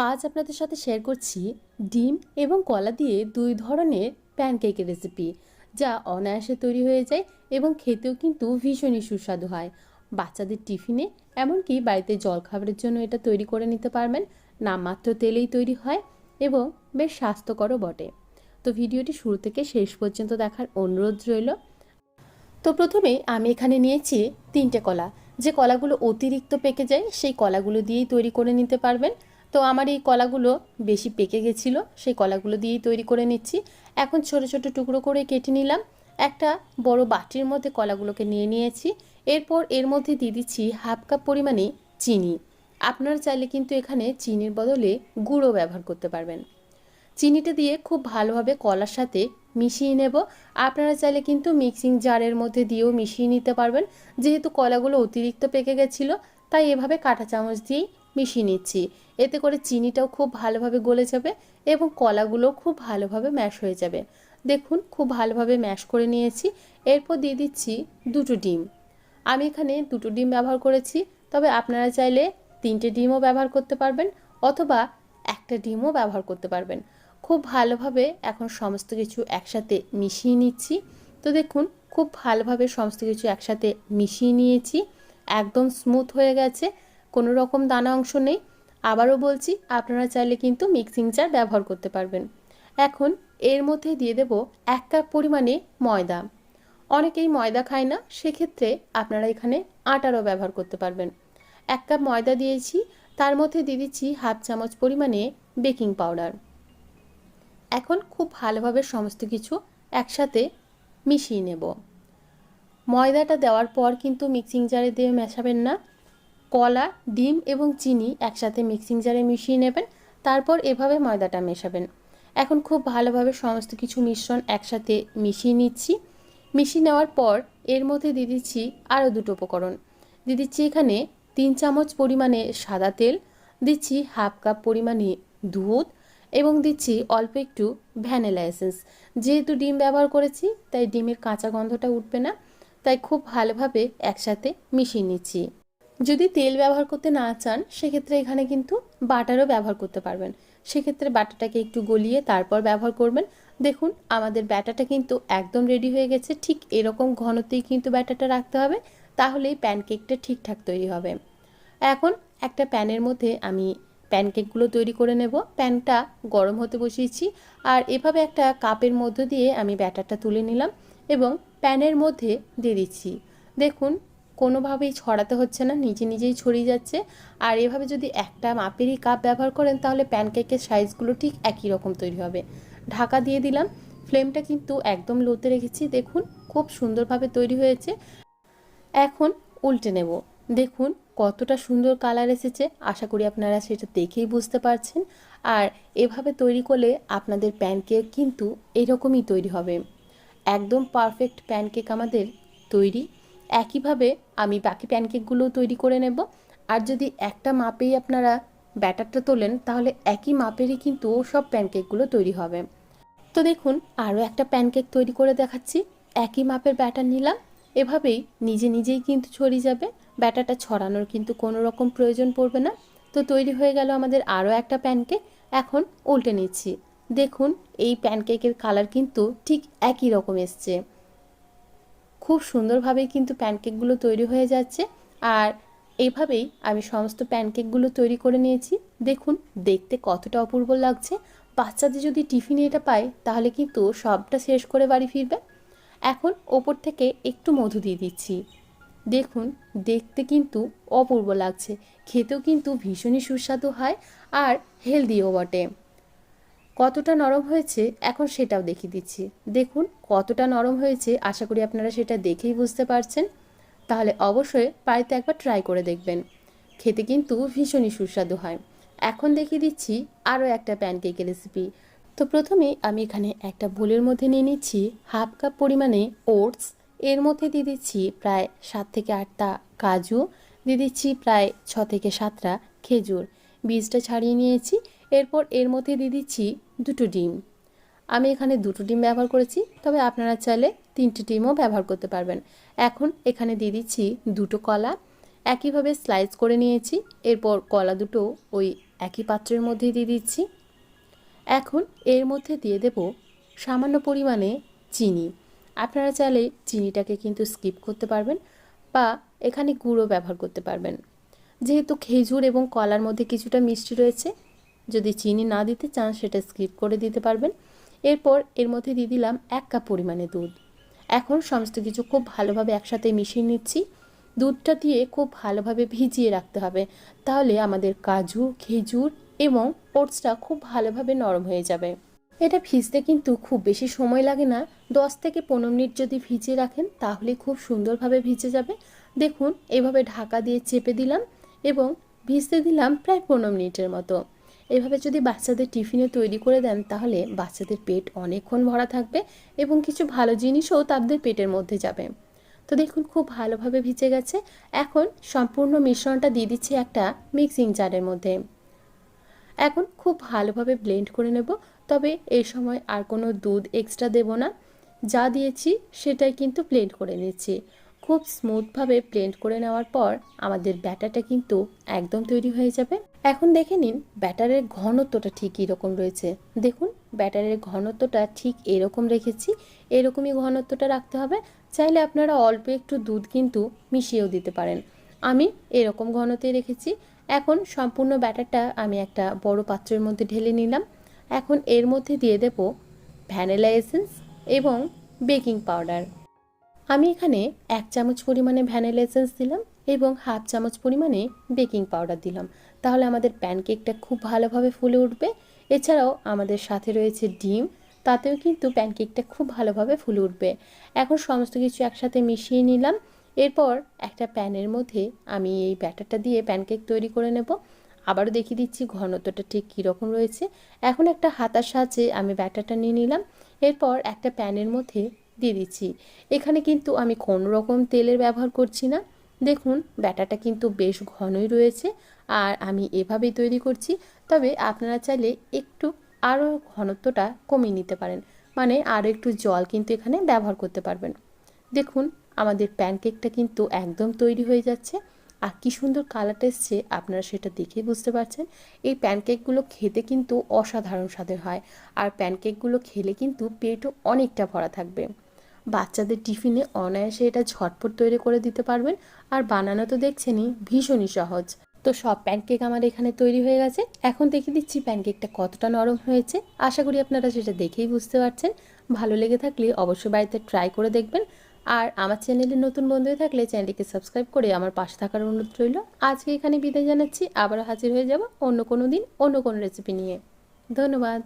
আজ আপনাদের সাথে শেয়ার করছি ডিম এবং কলা দিয়ে দুই ধরনের প্যানকেকের রেসিপি, যা অনায়াসে তৈরি হয়ে যায় এবং খেতেও কিন্তু ভীষণই সুস্বাদু হয়। বাচ্চাদের টিফিনে এমনকি বাড়িতে জলখাবারের জন্য এটা তৈরি করে নিতে পারবেন। নামমাত্র তেলেই তৈরি হয় এবং বেশ স্বাস্থ্যকরও বটে। তো ভিডিওটি শুরু থেকে শেষ পর্যন্ত দেখার অনুরোধ রইল। তো প্রথমে আমি এখানে নিয়েছি 3টে কলা। যে কলাগুলো অতিরিক্ত পেকে যায় সেই কলাগুলো দিয়েই তৈরি করে নিতে পারবেন। তো আমার এই কলাগুলো বেশি পেকে গেছিলো, সেই কলাগুলো দিয়েই তৈরি করে নিচ্ছি। এখন ছোট ছোট টুকরো করে কেটে নিলাম। একটা বড় বাটির মধ্যে কলাগুলোকে নিয়ে নিয়েছি। এরপর এর মধ্যে দিয়ে দিচ্ছি হাফ কাপ পরিমাণে চিনি। আপনারা চাইলে কিন্তু এখানে চিনির বদলে গুঁড়ো ব্যবহার করতে পারবেন। চিনিটা দিয়ে খুব ভালোভাবে কলার সাথে মিশিয়ে নেব। আপনারা চাইলে কিন্তু মিক্সিং জারের মধ্যে দিয়েও মিশিয়ে নিতে পারবেন। যেহেতু কলাগুলো অতিরিক্ত পেকে গেছিলো, তাই এভাবে কাঁটা চামচ দিয়েই মিশিয়ে নিচ্ছি। এতে করে চিনিটাও খুব ভালোভাবে গলে যাবে এবং কলাগুলো খুব ভালোভাবে ম্যাশ হয়ে যাবে। দেখুন, খুব ভালোভাবে ম্যাশ করে নিয়েছি। এরপর দিয়ে দিচ্ছি 2টো ডিম। আমি এখানে 2টো ডিম ব্যবহার করেছি, তবে আপনারা চাইলে 3টে ডিমও ব্যবহার করতে পারবেন অথবা একটা ডিমও ব্যবহার করতে পারবেন। খুব ভালোভাবে এখন সমস্ত কিছু একসাথে মিশিয়ে নিচ্ছি। তো দেখুন, খুব ভালোভাবে সমস্ত কিছু একসাথে মিশিয়ে নিয়েছি। একদম স্মুথ হয়ে গেছে, কোনো রকম দানা অংশ নেই। আবারও বলছি, আপনারা চাইলে কিন্তু মিক্সিং জার ব্যবহার করতে পারবেন। এখন এর মধ্যে দিয়ে দেব 1 কাপ পরিমাণে ময়দা। অনেকেই ময়দা খায় না, সেক্ষেত্রে আপনারা এখানে আটারও ব্যবহার করতে পারবেন। 1 কাপ ময়দা দিয়েছি, তার মধ্যে দিয়ে দিচ্ছি হাফ চামচ পরিমাণে বেকিং পাউডার। এখন খুব ভালোভাবে সমস্ত কিছু একসাথে মিশিয়ে নেব। ময়দাটা দেওয়ার পর কিন্তু মিক্সিং জারে দিয়ে মেশাবেন না। কলা, ডিম এবং চিনি একসাথে মিক্সিং জারে মিশিয়ে নেবেন, তারপর এভাবে ময়দাটা মেশাবেন। এখন খুব ভালোভাবে সমস্ত কিছু মিশ্রণ একসাথে মিশিয়ে নিচ্ছি। মিশিয়ে নেওয়ার পর এর মধ্যে দিয়ে দিচ্ছি আরও 2টো উপকরণ। দিয়ে দিচ্ছি এখানে 3 চামচ পরিমাণে সাদা তেল, দিচ্ছি হাফ কাপ পরিমাণে দুধ এবং দিচ্ছি অল্প একটু ভ্যানিলা এসেন্স। যেহেতু ডিম ব্যবহার করেছি তাই ডিমের কাঁচা গন্ধটা উঠবে না, তাই খুব ভালোভাবে একসাথে মিশিয়ে নিচ্ছি। যদি তেল ব্যবহার করতে না চান, সেক্ষেত্রে এখানে কিন্তু বাটারও ব্যবহার করতে পারবেন। সেক্ষেত্রে বাটারটাকে একটু গলিয়ে তারপর ব্যবহার করবেন। দেখুন, আমাদের ব্যাটারটা কিন্তু একদম রেডি হয়ে গেছে। ঠিক এরকম ঘনতেই কিন্তু ব্যাটারটা রাখতে হবে, তাহলেই প্যানকেকটা ঠিকঠাক তৈরি হবে। এখন একটা প্যানের মধ্যে আমি প্যানকেকগুলো তৈরি করে নেব। প্যানটা গরম হতে বসিয়েছি, আর এভাবে একটা কাপের মধ্য দিয়ে আমি ব্যাটারটা তুলে নিলাম এবং প্যানের মধ্যে দিয়ে দিচ্ছি। দেখুন, কোনোভাবেই ছড়াতে হচ্ছে না, নিজে নিজেই ছড়িয়ে যাচ্ছে। আর এভাবে যদি একটা মাপেরই কাপ ব্যবহার করেন, তাহলে প্যানকেকের সাইজগুলো ঠিক একই রকম তৈরি হবে। ঢাকা দিয়ে দিলাম, ফ্লেমটা কিন্তু একদম লোতে রেখেছি। দেখুন, খুব সুন্দরভাবে তৈরি হয়েছে। এখন উল্টে নেব। দেখুন কতটা সুন্দর কালার এসেছে, আশা করি আপনারা সেটা দেখেই বুঝতে পারছেন। আর এভাবে তৈরি করলে আপনাদের প্যানকেক কিন্তু এরকমই তৈরি হবে। একদম পারফেক্ট প্যানকেক আমাদের তৈরি। একইভাবে আমি বাকি প্যানকেকগুলো তৈরি করে নেব। আর যদি একটা মাপেই আপনারা ব্যাটারটা তোলেন, তাহলে একই মাপেরই কিন্তু সব প্যানকেকগুলো তৈরি হবে। তো দেখুন, আরও একটা প্যানকেক তৈরি করে দেখাচ্ছি। একই মাপের ব্যাটার নিলাম, এভাবেই নিজে নিজেই কিন্তু ছড়িয়ে যাবে। ব্যাটারটা ছড়ানোর কিন্তু কোনো রকম প্রয়োজন পড়বে না। তো তৈরি হয়ে গেল আমাদের আরও একটা প্যানকেক। এখন উল্টে নিচ্ছি। দেখুন, এই প্যানকেকের কালার কিন্তু ঠিক একই রকম এসছে। খুব সুন্দরভাবেই কিন্তু প্যানকেকগুলো তৈরি হয়ে যাচ্ছে। আর এইভাবেই আমি সমস্ত প্যানকেকগুলো তৈরি করে নিয়েছি। দেখুন, দেখতে কতটা অপূর্ব লাগছে। বাচ্চাদের যদি টিফিনে এটা পায়, তাহলে কিন্তু সবটা শেষ করে বাড়ি ফিরবে। এখন ওপর থেকে একটু মধু দিয়ে দিচ্ছি। দেখুন, দেখতে কিন্তু অপূর্ব লাগছে, খেতেও কিন্তু ভীষণই সুস্বাদু হয় আর হেলদিও বটে। কতটা নরম হয়েছে এখন সেটাও দেখিয়ে দিচ্ছি। দেখুন কতটা নরম হয়েছে, আশা করি আপনারা সেটা দেখেই বুঝতে পারছেন। তাহলে অবশ্যই বাড়িতে একবার ট্রাই করে দেখবেন, খেতে কিন্তু ভীষণই সুস্বাদু হয়। এখন দেখিয়ে দিচ্ছি আরও একটা প্যানকেকের রেসিপি। তো প্রথমেই আমি এখানে একটা বোলের মধ্যে নিয়ে নিচ্ছি হাফ কাপ পরিমাণে ওটস। এর মধ্যে দিয়ে দিচ্ছি প্রায় 7 থেকে 8টা কাজু, দিয়ে দিচ্ছি প্রায় 6 থেকে 7টা খেজুর, বীজটা ছাড়িয়ে নিয়েছি। এরপর এর মধ্যে দিয়ে দিচ্ছি 2টো ডিম। আমি এখানে 2টো ডিম ব্যবহার করেছি, তবে আপনারা চাইলে 3টে ডিমও ব্যবহার করতে পারবেন। এখন এখানে দিয়ে দিচ্ছি 2টো কলা, একইভাবে স্লাইস করে নিয়েছি। এরপর কলা দুটো ওই একই পাত্রের মধ্যে দিয়ে দিচ্ছি। এখন এর মধ্যে দিয়ে দেব সামান্য পরিমাণে চিনি। আপনারা চাইলে চিনিটাকে কিন্তু স্কিপ করতে পারবেন বা এখানে গুঁড়ো ব্যবহার করতে পারবেন। যেহেতু খেজুর এবং কলার মধ্যে কিছুটা মিষ্টি রয়েছে, যদি চিনি না দিতে চান সেটা স্কিপ করে দিতে পারবেন। এরপর এর মধ্যে দিয়ে দিলাম 1 কাপ পরিমাণে দুধ। এখন সমস্ত কিছু খুব ভালোভাবে একসাথে মিশিয়ে নিচ্ছি। দুধটা দিয়ে খুব ভালোভাবে ভিজিয়ে রাখতে হবে, তাহলে আমাদের কাজু, খেজুর এবং ওটসটা খুব ভালোভাবে নরম হয়ে যাবে। এটা ভিজতে কিন্তু খুব বেশি সময় লাগে না। 10 থেকে 15 মিনিট যদি ভিজিয়ে রাখেন তাহলে খুব সুন্দরভাবে ভিজে যাবে। দেখুন এভাবে ঢাকা দিয়ে চেপে দিলাম এবং ভিজতে দিলাম প্রায় 15 মিনিটের মতো। এভাবে যদি বাচ্চাদের টিফিনে তৈরি করে দেন তাহলে বাচ্চাদের পেট অনেকক্ষণ ভরা থাকবে এবং কিছু ভালো জিনিসও তাদের পেটের মধ্যে যাবে। তো দেখুন খুব ভালোভাবে ভিজে গেছে। এখন সম্পূর্ণ মিশ্রণটা দিয়ে দিচ্ছি একটা মিক্সিং জারের মধ্যে। এখন খুব ভালোভাবে ব্লেন্ড করে নেব। তবে এই সময় আর কোনো দুধ এক্সট্রা দেব না, যা দিয়েছি সেটাই কিন্তু ব্লেন্ড করে নিচ্ছি। খুব স্মুথভাবে ব্লেন্ড করে নেওয়ার পর আমাদের ব্যাটারটা কিন্তু একদম তৈরি হয়ে যাবে। এখন দেখে নিন ব্যাটারের ঘনত্বটা ঠিক কীরকম রয়েছে। দেখুন ব্যাটারের ঘনত্বটা ঠিক এরকম রেখেছি, এরকমই ঘনত্বটা রাখতে হবে। চাইলে আপনারা অল্প একটু দুধ কিন্তু মিশিয়েও দিতে পারেন। আমি এরকম ঘনত্বে রেখেছি। এখন সম্পূর্ণ ব্যাটারটা আমি একটা বড় পাত্রের মধ্যে ঢেলে নিলাম। এখন এর মধ্যে দিয়ে দেব ভ্যানিলা এসেন্স এবং বেকিং পাউডার। আমি এখানে 1 চামচ পরিমাণে ভ্যানিলা এসেন্স দিলাম এবং 1/2 চামচ পরিমাণে বেকিং পাউডার দিলাম, তাহলে আমাদের প্যানকেকটা খুব ভালোভাবে ফুলে উঠবে। এছাড়াও আমাদের সাথে রয়েছে ডিম, তাতেও কিন্তু প্যানকেকটা খুব ভালোভাবে ফুলে উঠবে। এখন সমস্ত কিছু একসাথে মিশিয়ে নিলাম। এরপর একটা প্যানের মধ্যে আমি এই ব্যাটারটা দিয়ে প্যানকেক তৈরি করে নেব। আবারও দেখিয়ে দিচ্ছি ঘনত্বটা ঠিক কীরকম রয়েছে। এখন একটা হাতার সাহায্যে আমি ব্যাটারটা নিয়ে নিলাম। এরপর একটা প্যানের মধ্যে দিয়ে দিচ্ছি। এখানে কিন্তু আমি কোনো রকম তেলের ব্যবহার করছি না। দেখুন ব্যাটারটা কিন্তু বেশ ঘনই রয়েছে আর আমি এভাবেই তৈরি করছি। তবে আপনারা চাইলে একটু আরও ঘনত্বটা কমিয়ে নিতে পারেন, মানে আরও একটু জল কিন্তু এখানে ব্যবহার করতে পারবেন। দেখুন আমাদের প্যানকেকটা কিন্তু একদম তৈরি হয়ে যাচ্ছে আর কী সুন্দর কালারটা এসছে, আপনারা সেটা দেখেই বুঝতে পারছেন। এই প্যানকেকগুলো খেতে কিন্তু অসাধারণ স্বাদের হয় আর প্যানকেকগুলো খেলে কিন্তু পেটও অনেকটা ভরা থাকবে। বাচ্চাদের টিফিনে অনায়াসে এটা ঝটপট তৈরি করে দিতে পারবেন আর বানানো তো দেখছেনই ভীষণই সহজ। তো সব প্যানকেক আমার এখানে তৈরি হয়ে গেছে। এখন দেখিয়ে দিচ্ছি প্যানকেকটা কতটা নরম হয়েছে। আশা করি আপনারা সেটা দেখেই বুঝতে পারছেন। ভালো লেগে থাকলে অবশ্যই বাড়িতে ট্রাই করে দেখবেন। আর আমার চ্যানেলে নতুন বন্ধু হয়ে থাকলে চ্যানেলটিকে সাবস্ক্রাইব করে আমার পাশে থাকার অনুরোধ রইল। আজকে এখানে বিদায় জানাচ্ছি, আবারও হাজির হয়ে যাব অন্য কোনো দিন অন্য কোনো রেসিপি নিয়ে। ধন্যবাদ।